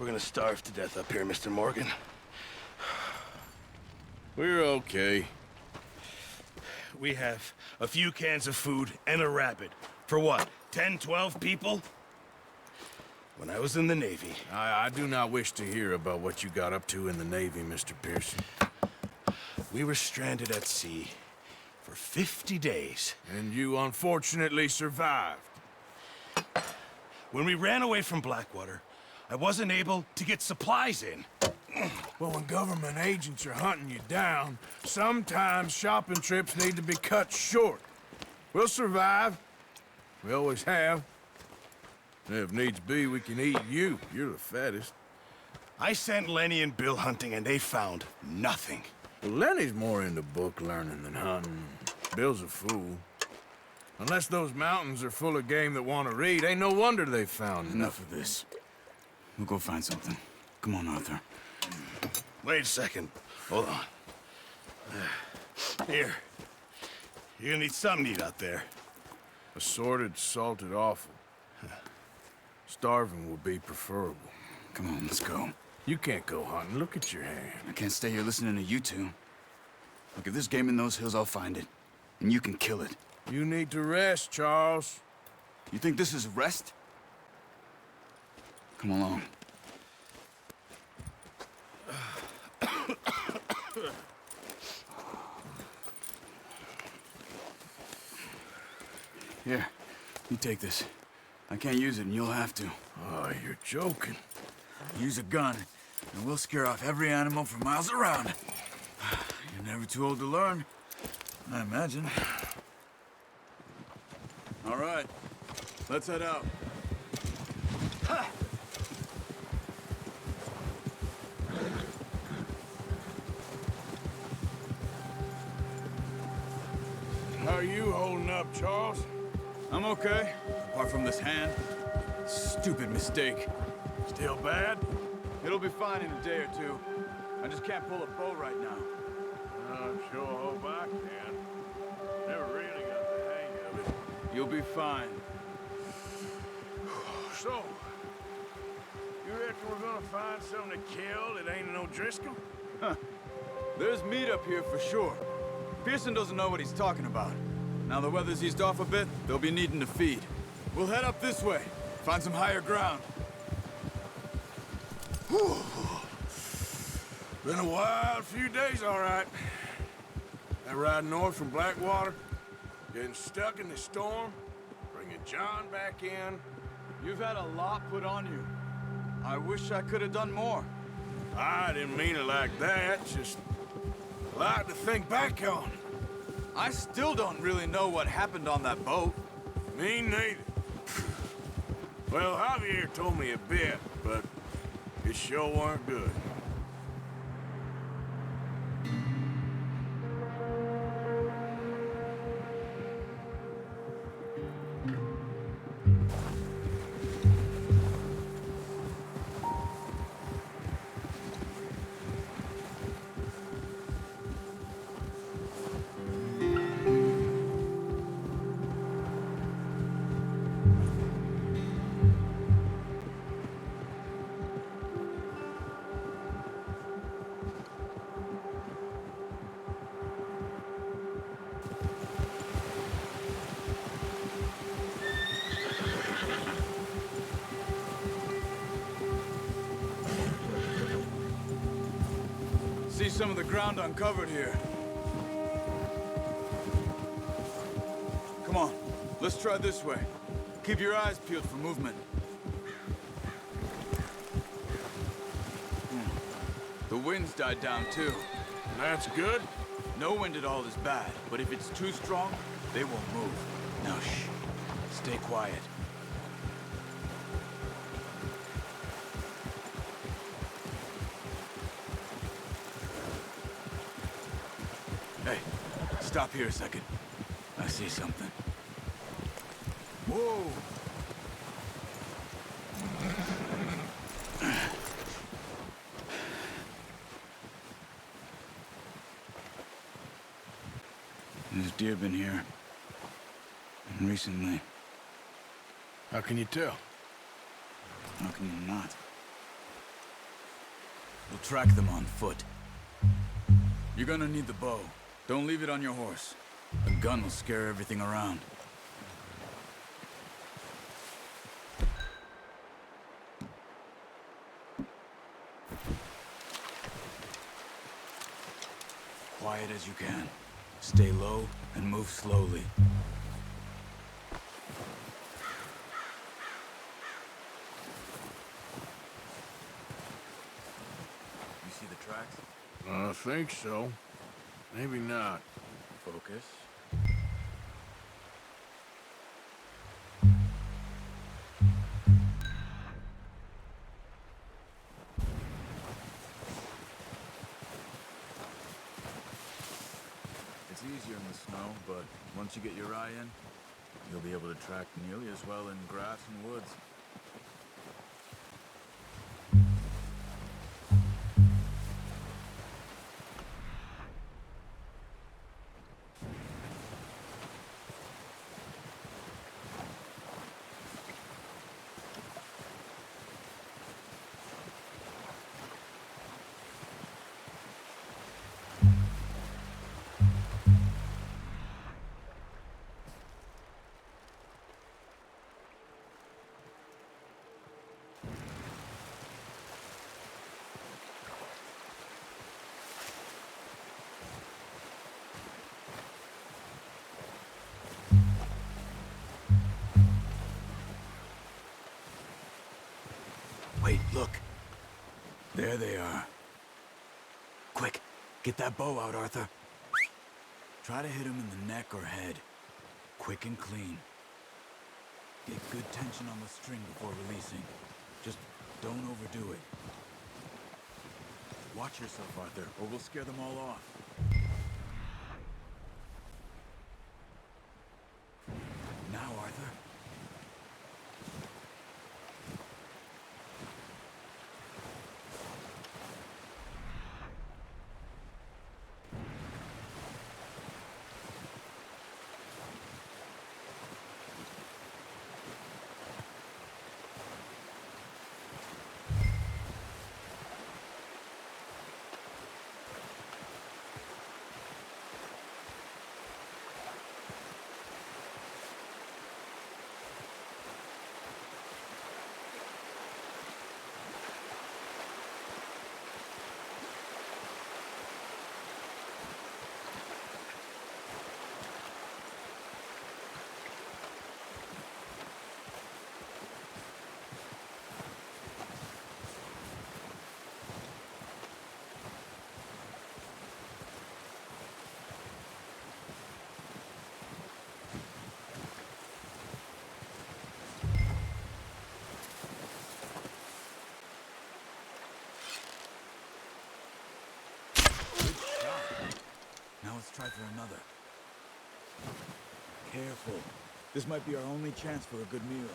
We're gonna starve to death up here, Mr. Morgan. We're okay. We have a few cans of food and a rabbit. For what, 10, 12 people? When I was in the Navy... I do not wish to hear about what you got up to in the Navy, Mr. Pearson. We were stranded at sea for 50 days. And you unfortunately survived. When we ran away from Blackwater, I wasn't able to get supplies in. Well, when government agents are hunting you down, sometimes shopping trips need to be cut short. We'll survive. We always have. And if needs be, we can eat you. You're the fattest. I sent Lenny and Bill hunting, and they found nothing. Well, Lenny's more into book learning than hunting. Bill's a fool. Unless those mountains are full of game that want to read, ain't no wonder they found Enough of this. We'll go find something. Come on, Arthur. Wait a second. Hold on. Here. You're gonna need something to eat out there. Assorted, salted offal. Starving would be preferable. Come on, let's go. You can't go hunting. Look at your hand. I can't stay here listening to you two. Look, if there's game in those hills, I'll find it. And you can kill it. You need to rest, Charles. You think this is rest? Come along. Here, you take this. I can't use it, and you'll have to. Oh, you're joking. Use a gun, and we'll scare off every animal for miles around. You're never too old to learn, I imagine. All right, let's head out. How are you holding up, Charles? I'm okay, apart from this hand. Stupid mistake. Still bad? It'll be fine in a day or two. I just can't pull a bow right now. I'm sure hope I can. Never really got the hang of it. You'll be fine. So, you reckon we're gonna find something to kill that ain't no Driscoll? There's meat up here for sure. Pearson doesn't know what he's talking about. Now the weather's eased off a bit, they'll be needing to feed. We'll head up this way, find some higher ground. Whew. Been a wild few days, all right. That ride north from Blackwater, getting stuck in the storm, bringing John back in. You've had a lot put on you. I wish I could have done more. I didn't mean it like that, just a lot to think back on. I still don't really know what happened on that boat. Me neither. Well, Javier told me a bit, but it sure weren't good. See some of the ground uncovered here. Come on, let's try this way. Keep your eyes peeled for movement. The wind's died down too. That's good. No wind at all is bad, but if it's too strong, they won't move. Now shh, stay quiet. Hey, stop here a second. I see something. Whoa! There's deer been here. Recently. How can you tell? How can you not? We'll track them on foot. You're gonna need the bow. Don't leave it on your horse. A gun will scare everything around. Quiet as you can. Stay low and move slowly. You see the tracks? I think so. Maybe not. Focus. It's easier in the snow, but once you get your eye in, you'll be able to track nearly as well in grass and woods. Wait, look. There they are. Quick, get that bow out, Arthur. Try to hit him in the neck or head. Quick and clean. Get good tension on the string before releasing. Just don't overdo it. Watch yourself, Arthur, or we'll scare them all off. Now, Arthur. Now let's try for another. Careful. This might be our only chance for a good meal.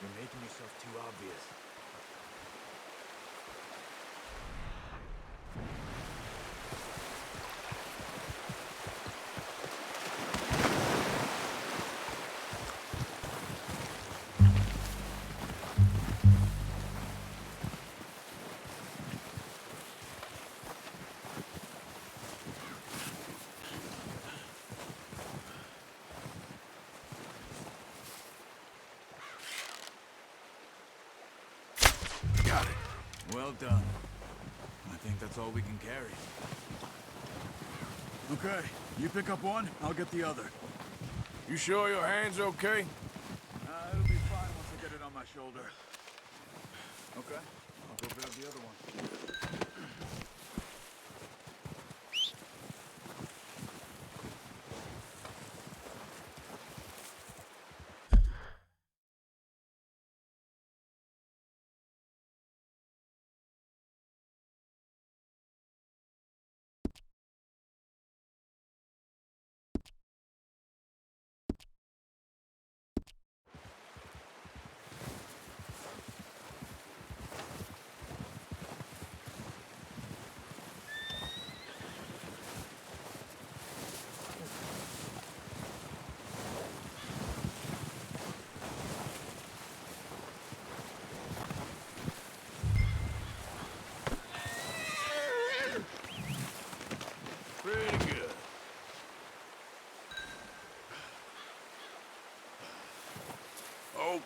You're making yourself too obvious. Got it. Well done. I think that's all we can carry. Okay, you pick up one, I'll get the other. You sure your hand's okay? It'll be fine once I get it on my shoulder. Okay, I'll go grab the other one.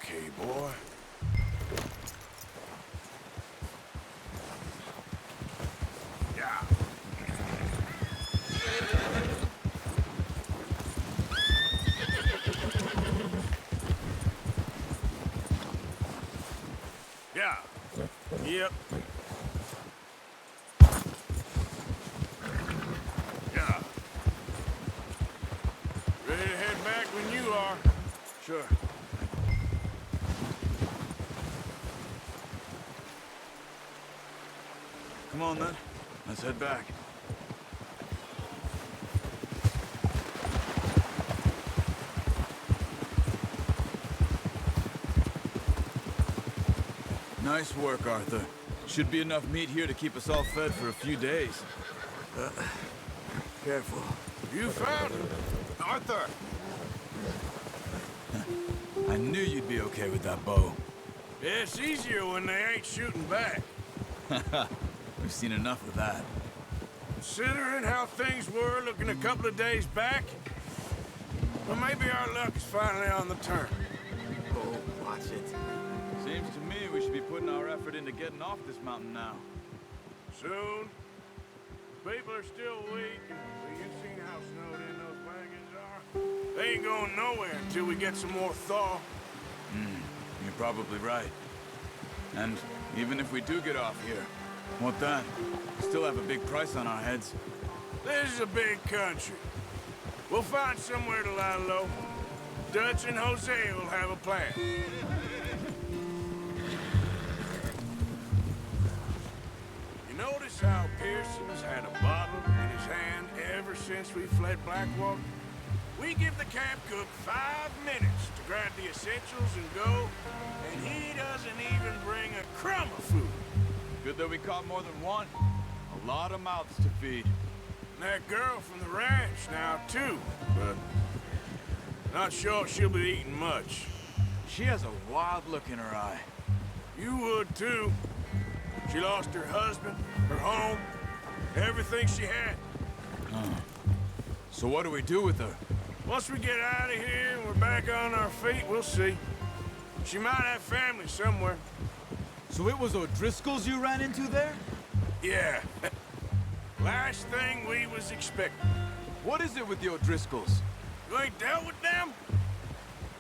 okay, boy. Yeah. Yeah. Yep. Yeah. Ready to head back when you are. Sure. Come on, then. Let's head back. Nice work, Arthur. Should be enough meat here to keep us all fed for a few days. Careful. You found it. Arthur! I knew you'd be okay with that bow. Yeah, it's easier when they ain't shooting back. We've seen enough of that. Considering how things were looking a couple of days back, well, maybe our luck is finally on the turn. Oh, watch it. Seems to me we should be putting our effort into getting off this mountain now. Soon. People are still weak, and you've seen how snowed in those wagons are. They ain't going nowhere until we get some more thaw. You're probably right. And even if we do get off here, what then? We still have a big price on our heads. This is a big country. We'll find somewhere to lie low. Dutch and Jose will have a plan. You notice how Pearson's had a bottle in his hand ever since we fled Blackwater? We give the camp cook 5 minutes to grab the essentials and go, and he doesn't even bring a crumb of food. Good that we caught more than one. A lot of mouths to feed. And that girl from the ranch now, too, but not sure she'll be eating much. She has a wild look in her eye. You would, too. She lost her husband, her home, everything she had. So what do we do with her? Once we get out of here and we're back on our feet, we'll see. She might have family somewhere. So it was O'Driscoll's you ran into there? Yeah. Last thing we was expecting. What is it with the O'Driscolls? You ain't dealt with them?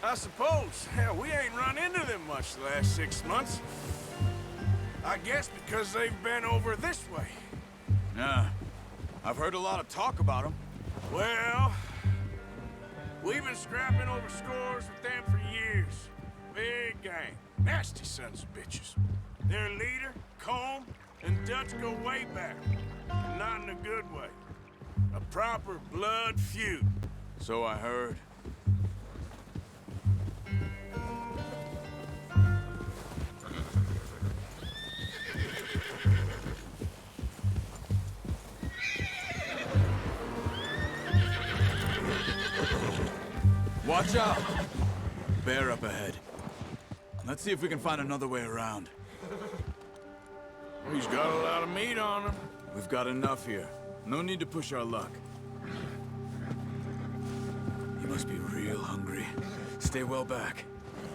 I suppose. Hell, we ain't run into them much the last 6 months. I guess because they've been over this way. Yeah. I've heard a lot of talk about them. Well, we've been scrapping over scores with them for years. Big gang. Nasty sons of bitches. Their leader, Colm, and Dutch go way back. And not in a good way. A proper blood feud. So I heard. Watch out! Bear up ahead. Let's see if we can find another way around. He's got a lot of meat on him. We've got enough here. No need to push our luck. You must be real hungry. Stay well back.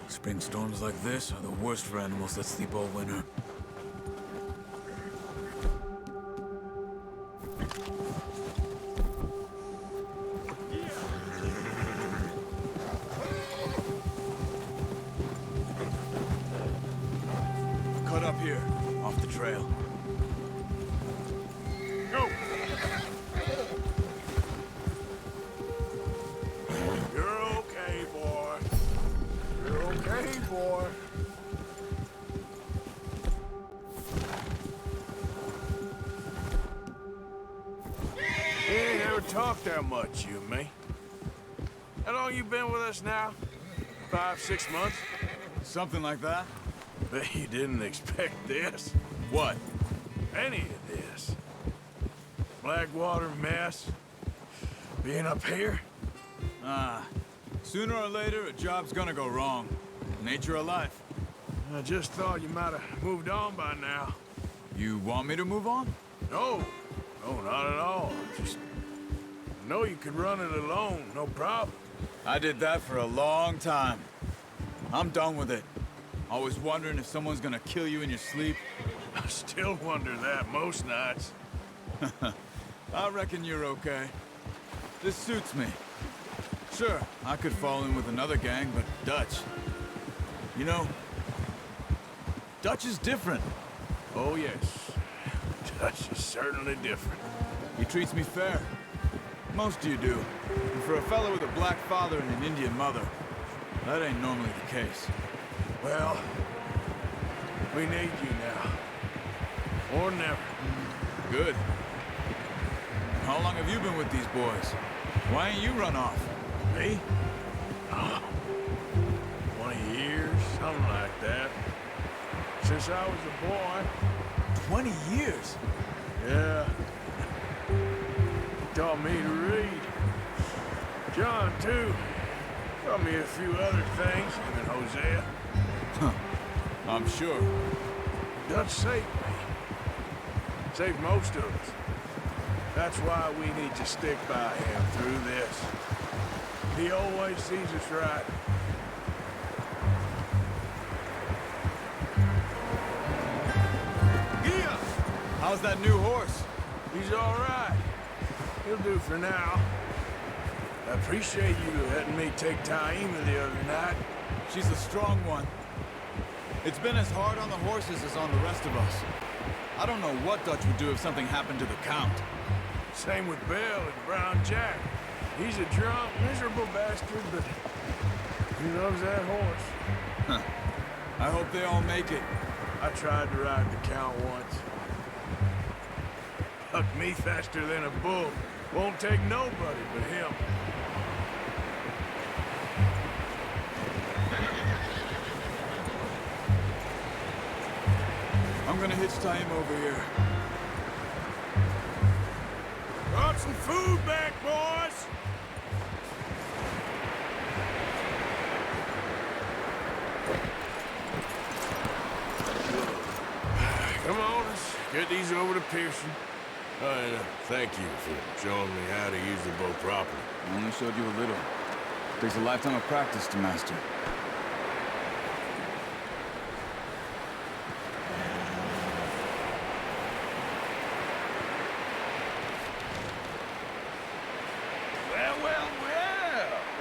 Spring storms like this are the worst for animals that sleep all winter. Cut up here, off the trail. Go! You're okay, boy. You're okay, boy. We ain't ever talked that much, you and me. How long you been with us now? 5, 6 months? Something like that? Bet you didn't expect this. What? Any of this. Blackwater mess. Being up here. Sooner or later, a job's gonna go wrong. Nature of life. I just thought you might have moved on by now. You want me to move on? No. No, not at all. Just know you could run it alone, no problem. I did that for a long time. I'm done with it. Always wondering if someone's gonna kill you in your sleep. I still wonder that most nights. I reckon you're okay. This suits me. Sure, I could fall in with another gang, but Dutch... You know, Dutch is different. Oh, yes. Dutch is certainly different. He treats me fair. Most of you do. And for a fellow with a black father and an Indian mother, that ain't normally the case. Well, we need you now. Or never. Good. How long have you been with these boys? Why ain't you run off? Me? Oh, 20 years, something like that. Since I was a boy. 20 years? Yeah. He taught me to read. John, too. Taught me a few other things, him and Hosea. I'm sure. Dutch saved me. Saved most of us. That's why we need to stick by him through this. He always sees us right. Yeah! How's that new horse? He's all right. He'll do for now. I appreciate you letting me take Taima the other night. She's a strong one. It's been as hard on the horses as on the rest of us. I don't know what Dutch would do if something happened to the Count. Same with Bill and Brown Jack. He's a drunk, miserable bastard, but he loves that horse. Huh. I hope they all make it. I tried to ride the Count once. Hucked me faster than a bull. Won't take nobody but him. I'm gonna hitch Taima over here. Brought some food back, boys! Come on, let's get these over to Pearson. Thank you for showing me how to use the boat properly. I only showed you a little. Takes a lifetime of practice to master.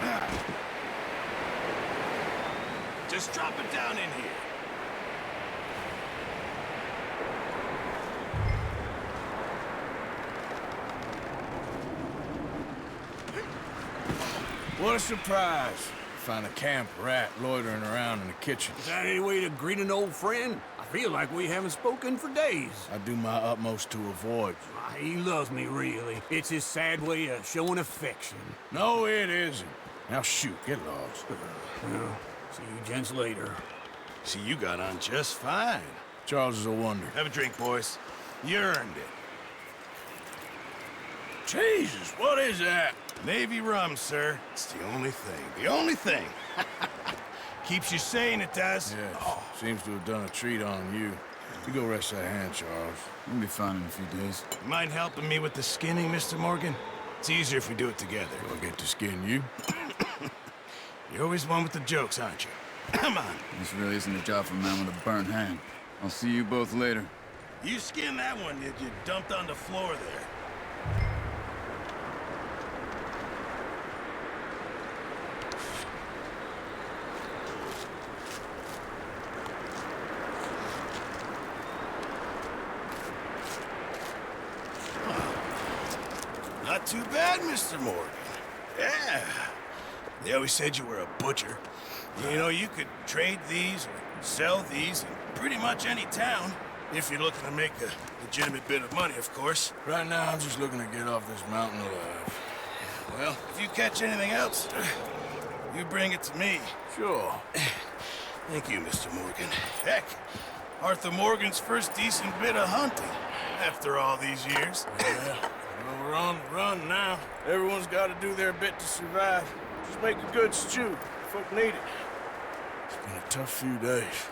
Well. Just drop it down in here. What a surprise. Find a camp rat loitering around in the kitchen. Is that any way to greet an old friend? I feel like we haven't spoken for days. I do my utmost to avoid you. He loves me, really. It's his sad way of showing affection. No, it isn't. Now shoot, get lost. Well, see you gents later. See, you got on just fine. Charles is a wonder. Have a drink, boys. You earned it. Jesus, what is that? Navy rum, sir. It's the only thing. The only thing. Keeps you sane, it does. Yes, seems to have done a treat on you. You go rest that hand, Charles. You'll be fine in a few days. You mind helping me with the skinning, Mr. Morgan? It's easier if we do it together. Do I get to skin you? You're always one with the jokes, aren't you? Come on. This really isn't a job for a man with a burnt hand. I'll see you both later. You skinned that one you dumped on the floor there. Not too bad, Mr. Morgan. Yeah. They always said you were a butcher. You know, you could trade these or sell these in pretty much any town. If you're looking to make a legitimate bit of money, of course. Right now, I'm just looking to get off this mountain alive. Well, if you catch anything else, you bring it to me. Sure. Thank you, Mr. Morgan. Heck, Arthur Morgan's first decent bit of hunting after all these years. Yeah. Well, we're on the run now. Everyone's got to do their bit to survive. Just make a good stew. Folk need it. It's been a tough few days.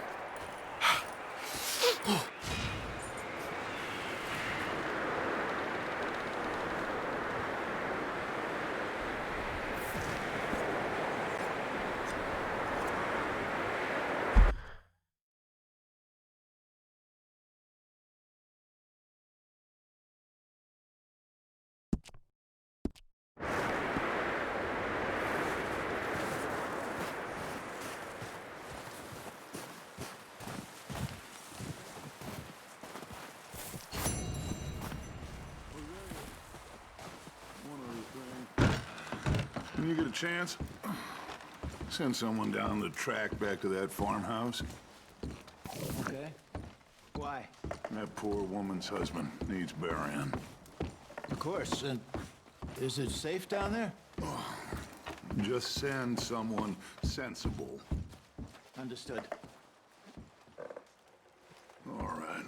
When you get a chance, send someone down the track back to that farmhouse. Okay. Why? That poor woman's husband needs burying. Of course. And is it safe down there? Just send someone sensible. Understood. All right.